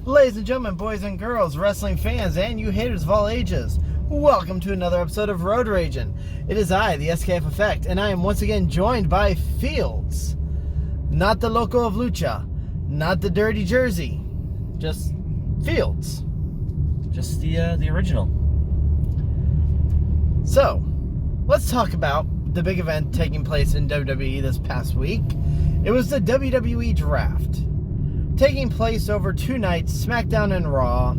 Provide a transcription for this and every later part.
Ladies and gentlemen, boys and girls, wrestling fans, and you haters of all ages, welcome to another episode of Road Ragin'. It is I, the Skfeffect, and I am once again joined by Fields. Not the loco of Lucha, not the dirty jersey, just Fields. Just the original. So, let's talk about the big event taking place in WWE this past week. It was the WWE Draft, taking place over 2 nights, SmackDown and Raw,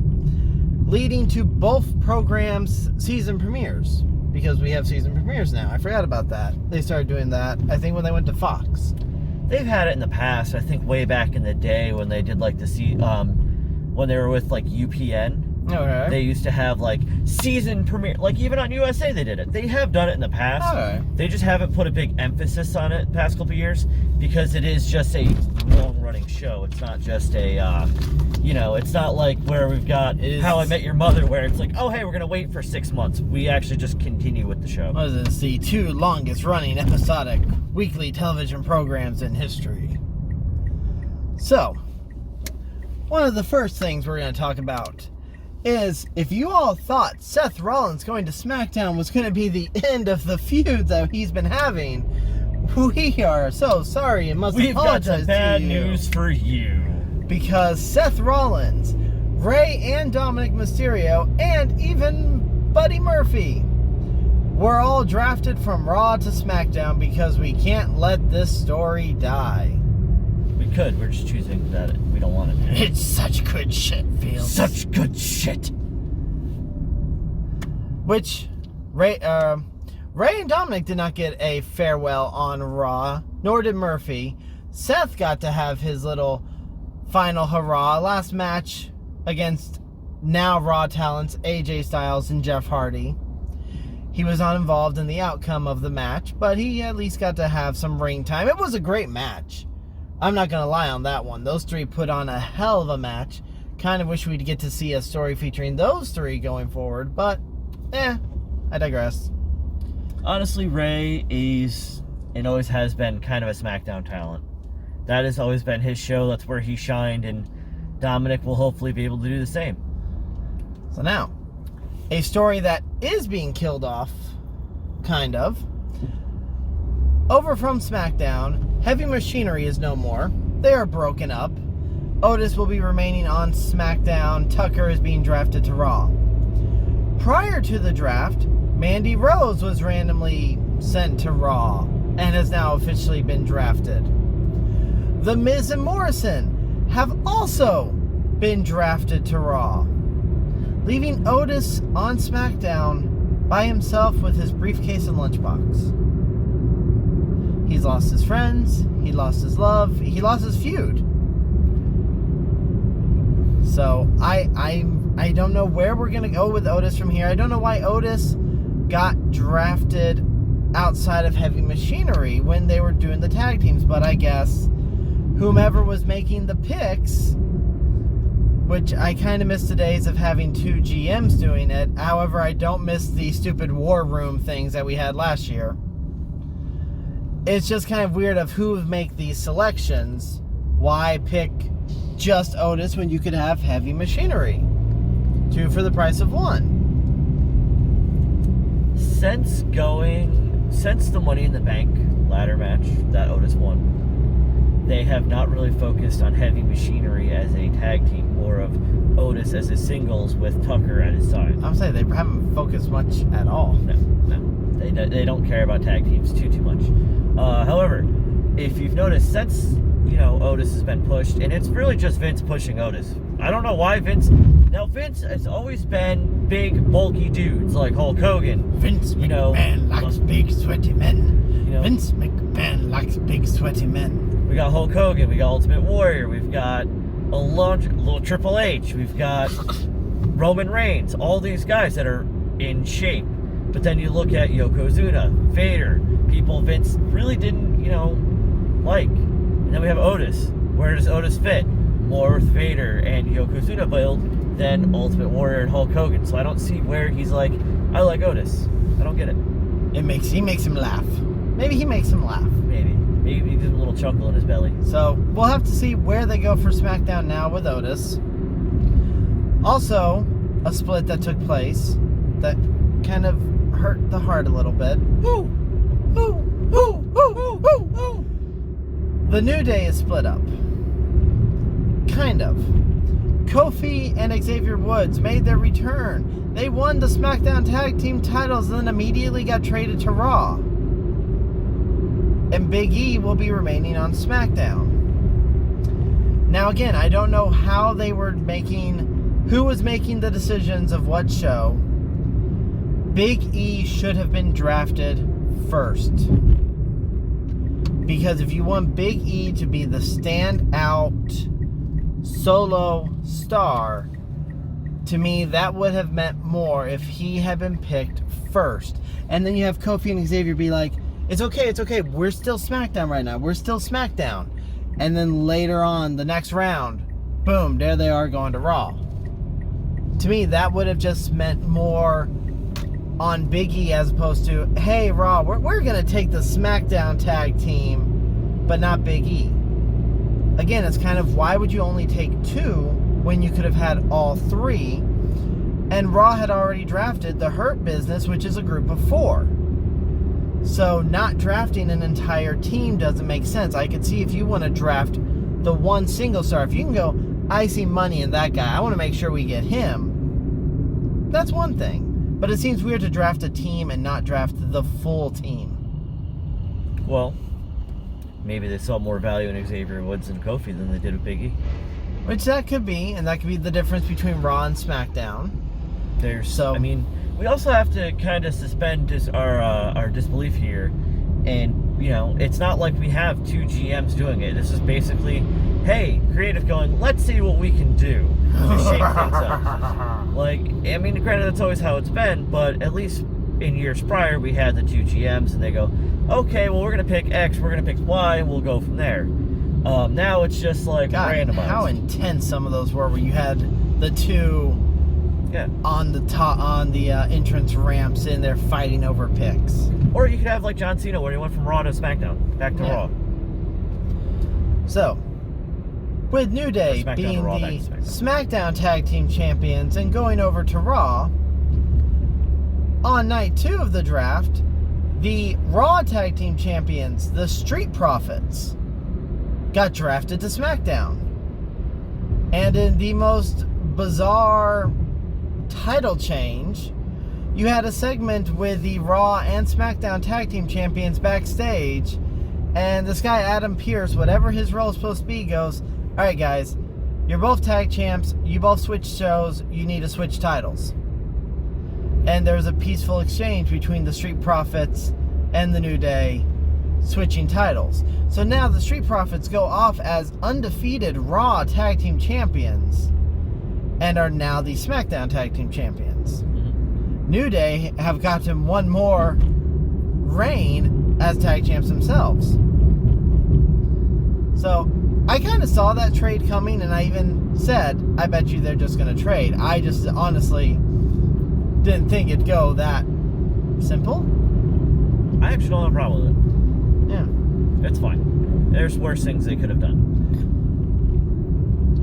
leading to both programs' season premieres, because we have season premieres now. I forgot about that. They started doing that, I think, when they went to Fox. They've had it in the past. I think way back in the day when they did like when they were with like UPN. Okay. They used to have like season premiere, like even on USA they did it. They have done it in the past. Okay. They just haven't put a big emphasis on it the past couple of years because it is just a long-running show. It's not just a, it's not like where we've got How I Met Your Mother, where it's like, oh hey, we're gonna wait for 6 months. We actually just continue with the show. What is this? The 2 longest-running episodic weekly television programs in history. So, one of the first things we're going to talk about is, if you all thought Seth Rollins going to SmackDown was going to be the end of the feud that he's been having, we are so sorry and must apologize to you. We've got some bad news for you. Because Seth Rollins, Rey and Dominic Mysterio, and even Buddy Murphy were all drafted from Raw to SmackDown because we can't let this story die. We could. We're just choosing that we don't want it. It's such good shit, Fields. Such good shit. Which, Rey and Dominic did not get a farewell on Raw, nor did Murphy. Seth got to have his little final hurrah last match against now Raw talents AJ Styles and Jeff Hardy. He was not involved in the outcome of the match, but he at least got to have some ring time. It was a great match. I'm not going to lie on that one. Those 3 put on a hell of a match. Kind of wish we'd get to see a story featuring those 3 going forward, but, I digress. Honestly, Rey is, and always has been, kind of a SmackDown talent. That has always been his show. That's where he shined, and Dominic will hopefully be able to do the same. So now, a story that is being killed off, kind of. Over from SmackDown, Heavy Machinery is no more. They are broken up. Otis will be remaining on SmackDown. Tucker is being drafted to Raw. Prior to the draft, Mandy Rose was randomly sent to Raw and has now officially been drafted. The Miz and Morrison have also been drafted to Raw, leaving Otis on SmackDown by himself with his briefcase and lunchbox. He's lost his friends, he lost his love, he lost his feud. So, I don't know where we're going to go with Otis from here. I don't know why Otis got drafted outside of Heavy Machinery when they were doing the tag teams, but I guess whomever was making the picks, which I kind of miss the days of having 2 GMs doing it. However, I don't miss the stupid war room things that we had last year. It's just kind of weird of who would make these selections. Why pick just Otis when you could have Heavy Machinery? 2 for the price of 1. Since the Money in the Bank ladder match that Otis won, they have not really focused on Heavy Machinery as a tag team, more of Otis as a singles with Tucker at his side. I'm saying they haven't focused much at all. No. They don't care about tag teams too much. However, if you've noticed, since, Otis has been pushed, and it's really just Vince pushing Otis. I don't know why Vince has always been big, bulky dudes like Hulk Hogan. Vince McMahon likes big, sweaty men. Vince McMahon likes big, sweaty men. We got Hulk Hogan, we got Ultimate Warrior, we've got a little Triple H, we've got Roman Reigns, all these guys that are in shape. But then you look at Yokozuna, Vader, people Vince really didn't, like. And then we have Otis. Where does Otis fit? More with Vader and Yokozuna build than Ultimate Warrior and Hulk Hogan. So I don't see where he's like, I like Otis. I don't get it. He makes him laugh. Maybe he makes him laugh. Maybe he gives him a little chuckle in his belly. So we'll have to see where they go for SmackDown now with Otis. Also, a split that took place that kind of hurt the heart a little bit. The New Day is split up. Kind of. KOFI and Xavier Woods made their return. They won the SmackDown Tag Team titles and then immediately got traded to Raw. And Big E will be remaining on SmackDown. Now again, I don't know how they were who was making the decisions of what show. Big E should have been drafted first. Because if you want Big E to be the standout solo star, to me that would have meant more if he had been picked first. And then you have Kofi and Xavier be like, it's okay, we're still SmackDown right now, we're still SmackDown. And then later on, the next round, boom, there they are going to Raw. To me, that would have just meant more on Big E as opposed to, hey, Raw, we're going to take the SmackDown tag team, but not Big E. Again, it's kind of, why would you only take two when you could have had all three? And Raw had already drafted the Hurt Business, which is a group of 4. So not drafting an entire team doesn't make sense. I could see if you want to draft the one single star, if you can go, I see money in that guy, I want to make sure we get him. That's one thing. But it seems weird to draft a team and not draft the full team. Well, maybe they saw more value in Xavier Woods and Kofi than they did with Big E. Which that could be, and that could be the difference between Raw and SmackDown. We also have to kind of suspend our disbelief here. And, it's not like we have 2 GMs doing it. This is basically, hey, creative going, let's see what we can do to shake things up. Granted, that's always how it's been, but at least in years prior, we had the 2 GMs, and they go, okay, well, we're going to pick X, we're going to pick Y, and we'll go from there. Now it's just like randomized. How intense some of those were, where you had the 2 on the entrance ramps in there fighting over picks. Or you could have like John Cena, where he went from Raw to SmackDown, back to Raw. So, with New Day being the SmackDown Tag Team Champions and going over to Raw, on night 2 of the draft, the Raw Tag Team Champions, the Street Profits, got drafted to SmackDown. And in the most bizarre title change, you had a segment with the Raw and SmackDown Tag Team Champions backstage, and this guy Adam Pearce, whatever his role is supposed to be, goes, alright guys, you're both tag champs, you both switch shows, you need to switch titles. And there was a peaceful exchange between the Street Profits and the New Day switching titles. So now the Street Profits go off as undefeated Raw Tag Team Champions and are now the SmackDown Tag Team Champions. New Day have gotten one more reign as tag champs themselves. So I kind of saw that trade coming, and I even said, I bet you they're just going to trade. I just honestly didn't think it'd go that simple. I actually don't have a problem with it. Yeah. It's fine. There's worse things they could have done.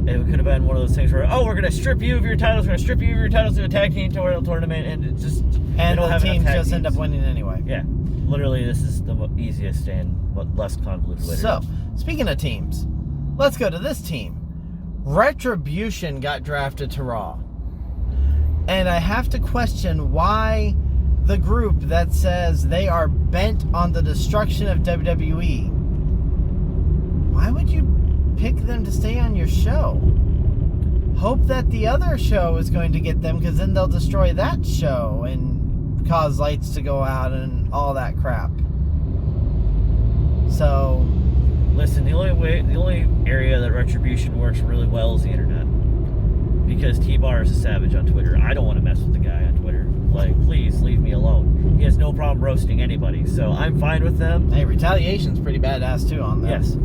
It could have been one of those things where, we're going to strip you of your titles, we're going to strip you of your titles to a tag team tournament, and it just... And the teams just end up winning anyway. Yeah. Literally, this is the easiest and less convoluted way to So, speaking of teams, let's go to this team. Retribution got drafted to Raw. And I have to question why the group that says they are bent on the destruction of WWE, why would you pick them to stay on your show? Hope that the other show is going to get them, because then they'll destroy that show and cause lights to go out and all that crap. So, listen, the only area that Retribution works really well is the internet, because T-Bar is a savage on Twitter. I don't want to mess with the guy on Twitter. Please leave me alone. He has no problem roasting anybody, so I'm fine with them. Hey, Retaliation's pretty badass too on that. Yes.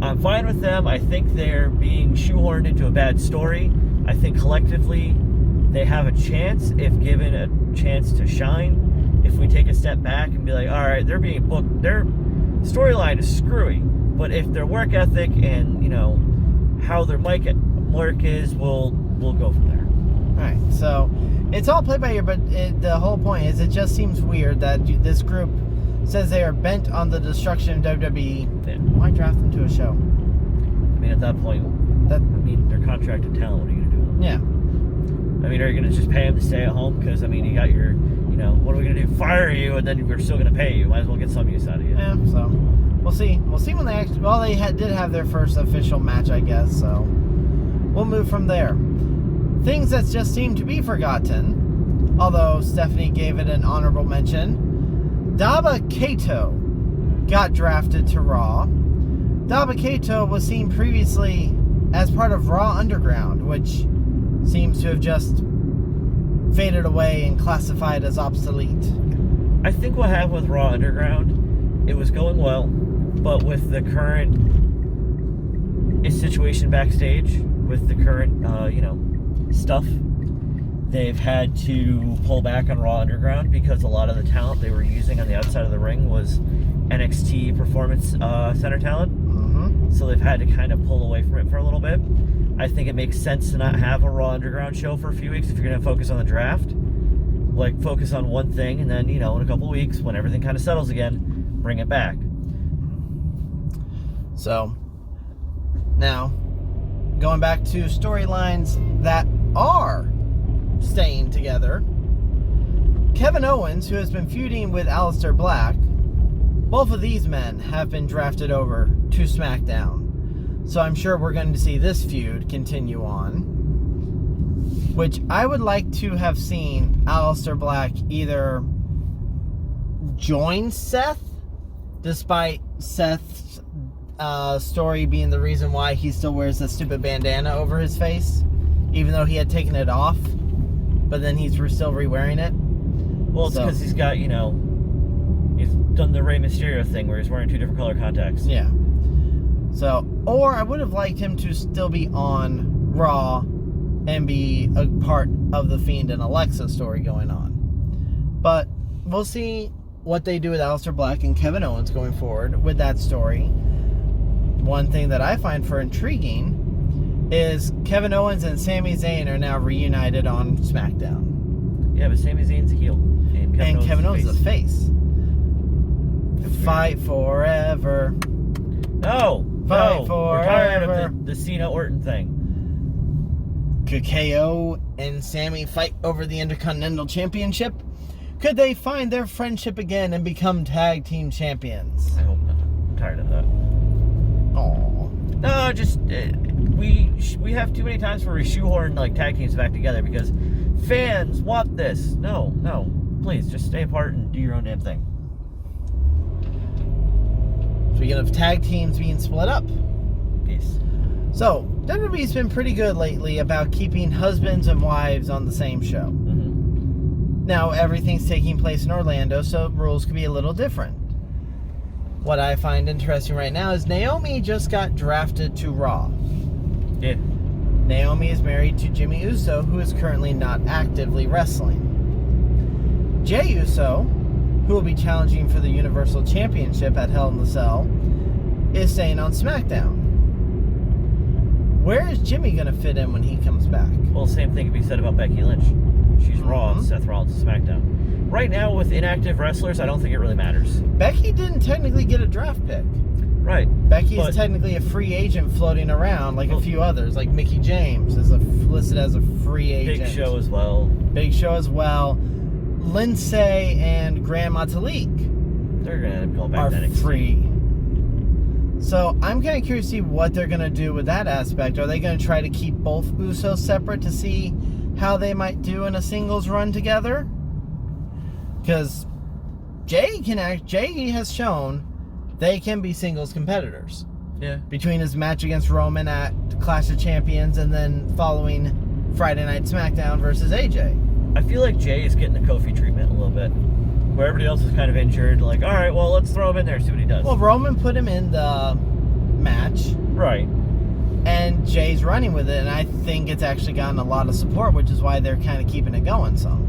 I'm fine with them. I think they're being shoehorned into a bad story. I think collectively they have a chance if given a chance to shine. If we take a step back and be like, all right, they're being booked, their storyline is screwy, but if their work ethic and how their mic footwork is, we'll go from there. All right, so it's all played by ear, but the whole point is it just seems weird that this group says they are bent on the destruction of WWE. Yeah. Why draft them to a show? I mean, at that point, they're contracted talent. What are you going to do? Yeah. I mean, are you going to just pay them to stay at home? Because, I mean, you got your, what are we going to do? Fire you, and then we're still going to pay you. Might as well get some use out of you. Yeah, so we'll see. We'll see when they actually, well, they did have their first official match, I guess, so we'll move from there. Things that just seem to be forgotten, although Stephanie gave it an honorable mention. Daba Kato got drafted to Raw. Daba Kato was seen previously as part of Raw Underground, which seems to have just faded away and classified as obsolete. I think what happened with Raw Underground, it was going well, but with the current situation backstage, with the current, stuff, they've had to pull back on Raw Underground because a lot of the talent they were using on the outside of the ring was NXT Performance Center talent. Mm-hmm. So they've had to kind of pull away from it for a little bit. I think it makes sense to not have a Raw Underground show for a few weeks if you're going to focus on the draft. Like, focus on one thing, and then, in a couple of weeks, when everything kind of settles again, bring it back. So, now, going back to storylines that are staying together, Kevin Owens, who has been feuding with Aleister Black, both of these men have been drafted over to SmackDown. So I'm sure we're going to see this feud continue on, which I would like to have seen Aleister Black either join Seth, despite Seth's story being the reason why he still wears the stupid bandana over his face, even though he had taken it off, but then he's still re-wearing it. Well, it's because he's got, he's done the Rey Mysterio thing where he's wearing two different color contacts. Yeah. So, or I would have liked him to still be on Raw and be a part of the Fiend and Alexa story going on. But we'll see what they do with Aleister Black and Kevin Owens going forward with that story. One thing that I find for intriguing is Kevin Owens and Sami Zayn are now reunited on SmackDown. Yeah, but Sami Zayn's a heel. And Kevin Owens is a face. Fight forever. No! Fight forever. We're tired of the Cena Orton thing. Could KO and Sammy fight over the Intercontinental Championship? Could they find their friendship again and become tag team champions? I hope not. I'm tired of that. Aww. No, just we have too many times where we shoehorn tag teams back together because fans want this. No, please just stay apart and do your own damn thing. Speaking of tag teams being split up. Peace. So, WWE's been pretty good lately about keeping husbands and wives on the same show. Mm-hmm. Now, everything's taking place in Orlando, so rules could be a little different. What I find interesting right now is Naomi just got drafted to Raw. Yeah. Naomi is married to Jimmy Uso, who is currently not actively wrestling. Jey Uso, who will be challenging for the Universal Championship at Hell in the Cell, is staying on SmackDown. Where is Jimmy going to fit in when he comes back? Well, same thing can be said about Becky Lynch. She's Raw, Seth Rollins is SmackDown. Right now, with inactive wrestlers, I don't think it really matters. Becky didn't technically get a draft pick. Right. Becky's technically a free agent floating around, like a few others, like Mickie James is listed as a free agent. Big Show as well. Lindsay and Grand Metalik They're going to go back to are NXT. free. So I'm kind of curious to see what they're going to do with that aspect. Are they going to try to keep both Usos separate to see how they might do in a singles run together? Because Jey has shown they can be singles competitors. Yeah. Between his match against Roman at Clash of Champions and then following Friday Night SmackDown versus AJ. I feel like Jey is getting the Kofi treatment a little bit. Where everybody else is kind of injured. Like, all right, well, let's throw him in there and see what he does. Well, Roman put him in the match. Right. And Jay's running with it, and I think it's actually gotten a lot of support, which is why they're kind of keeping it going some.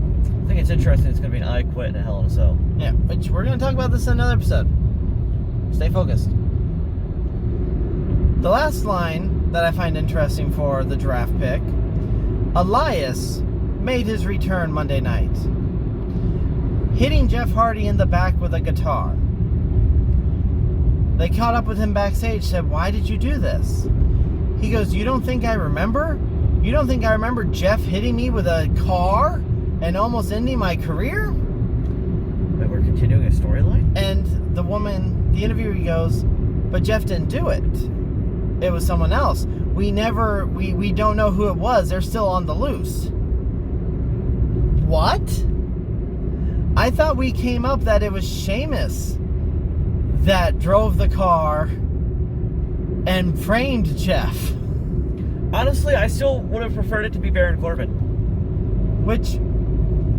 I think it's interesting. It's going to be an I Quit and a Hell in a Cell. Yeah, which we're going to talk about this in another episode. Stay focused. The last that I find interesting for the draft pick. Elias made his return Monday night, hitting Jeff Hardy in the back with a guitar. They caught up with him backstage, said, "Why did you do this?" He goes, "You don't think I remember? You don't think I remember Jeff hitting me with a car and almost ending my career?" Wait, we're continuing a storyline? And the interviewer goes, "But Jeff didn't do it. It was someone else. We don't know who it was. They're still on the loose." What? I thought we came up that it was Sheamus that drove the car and framed Jeff. Honestly, I still would have preferred it to be Baron Corbin. Which,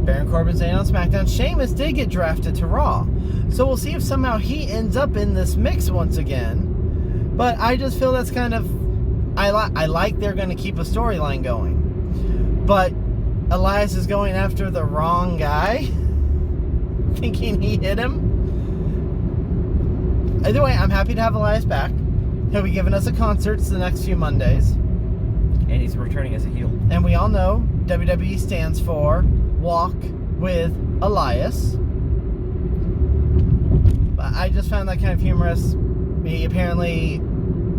Baron Corbin's saying on SmackDown, Sheamus did get drafted to Raw. So we'll see if somehow he ends up in this mix once again. But I just feel that's kind of... I like they're going to keep a storyline going. But Elias is going after the wrong guy, thinking he hit him. Either way, I'm happy to have Elias back. He'll be giving us a concert the next few Mondays. And he's returning as a heel. And we all know WWE stands for Walk with Elias. But I just found that kind of humorous. He apparently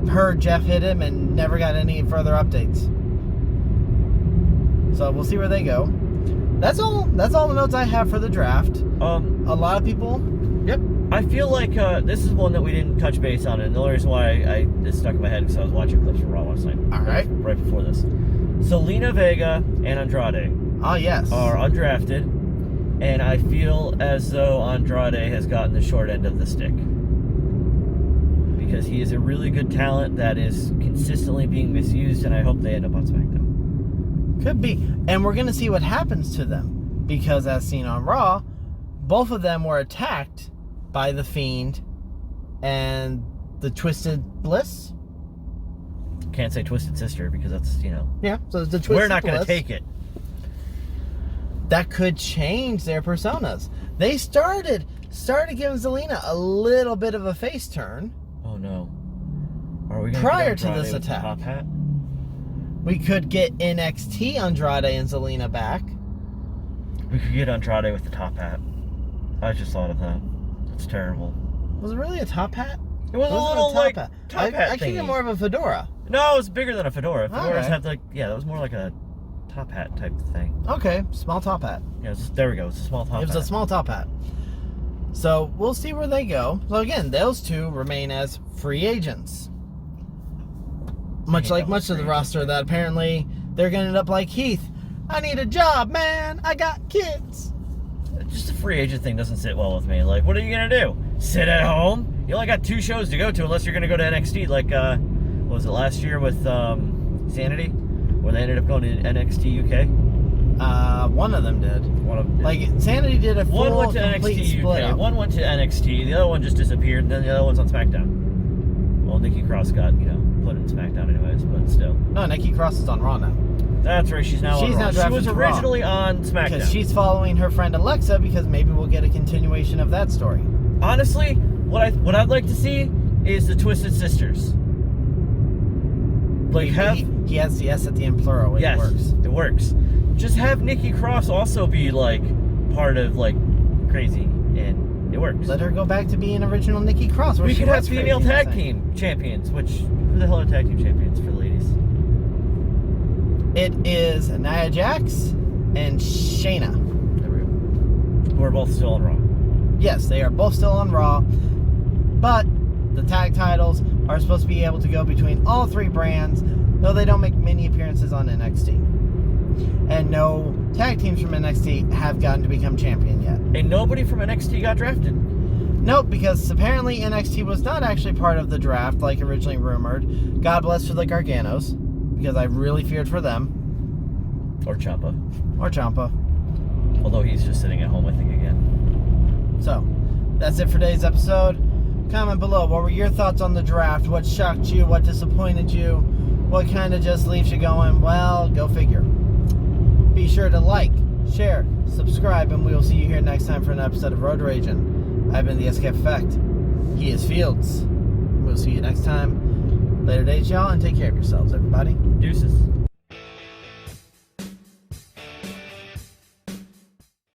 heard Jeff hit him and never got any further updates. So we'll see where they go. That's all the notes I have for the draft. A lot of people... Yep. I feel like this is one that we didn't touch base on, and the only reason why it stuck in my head because I was watching clips from Raw last night. All right. Right before this. Zelina Vega and Andrade yes. are undrafted, and I feel as though Andrade has gotten the short end of the stick. Because he is a really good talent that is consistently being misused, and I hope they end up on SmackDown. Could be. And we're going to see what happens to them. Because as seen on Raw, both of them were attacked by The Fiend and the Twisted Bliss. Can't say Twisted Sister because that's, Yeah, so the Twisted we're not going to Bliss. take it. That could change their personas. They started giving Zelina a little bit of a face turn. Oh no. Are we gonna prior get to Andrade this with the attack. top hat? We could get NXT Andrade and Zelina back. We could get Andrade with the top hat. I just thought of that. It's terrible. Was it really a top hat? It was a little top like hat. top hat I think thingy. more of a fedora. No, it was bigger than a fedora. Fedoras Okay. have that was more like a top hat type thing. Okay, small top hat. Yeah, there we go. It's a small top hat. It was a small top hat. So we'll see where they go. So again, those two remain as free agents. Much of the roster that apparently they're going to end up like Heath. I need a job, man. I got kids. Just the free agent thing doesn't sit well with me. Like, what are you going to do? Sit at home? You only got 2 shows to go to unless you're going to go to NXT. Like, what was it, last year with Sanity? Where they ended up going to NXT UK? One of them did. Like, Sanity did a full, one went to complete NXT split UK. up. One went to NXT. The other one just disappeared. And then the other one's on SmackDown. Well, Nikki Cross got, put in SmackDown anyways, but still. No, Nikki Cross is on Raw now. That's right. She's now on Raw. She was drafted to Raw. originally on SmackDown. Because she's following her friend Alexa, because maybe we'll get a continuation of that story. Honestly, what I'd like to see is the Twisted Sisters. Like He has the S at the end plural. Yes, It works. it works. Just have Nikki Cross also be like part of like Crazy, and it works. Let her go back to being original Nikki Cross. We could have female tag team champions. Who the hell are tag team champions for the ladies? It is Nia Jax and Shayna. There we go. Who are both still on Raw. Yes, they are both still on Raw, but the tag titles are supposed to be able to go between all 3 brands, though they don't make many appearances on NXT. And no tag teams from NXT have gotten to become champion yet. And nobody from NXT got drafted. Nope, because apparently NXT was not actually part of the draft like originally rumored. God bless for the Garganos, because I really feared for them. Or Ciampa. Or Ciampa. Although he's just sitting at home, I think, again. So, that's it for today's episode. Comment below, what were your thoughts on the draft? What shocked you? What disappointed you? What kind of just leaves you going, well, go figure. Be sure to like, share, subscribe, and we will see you here next time for an episode of Road Ragin'. I've been the Skfeffect. He is Fields. We'll see you next time. Later days, y'all, and take care of yourselves, everybody. Deuces.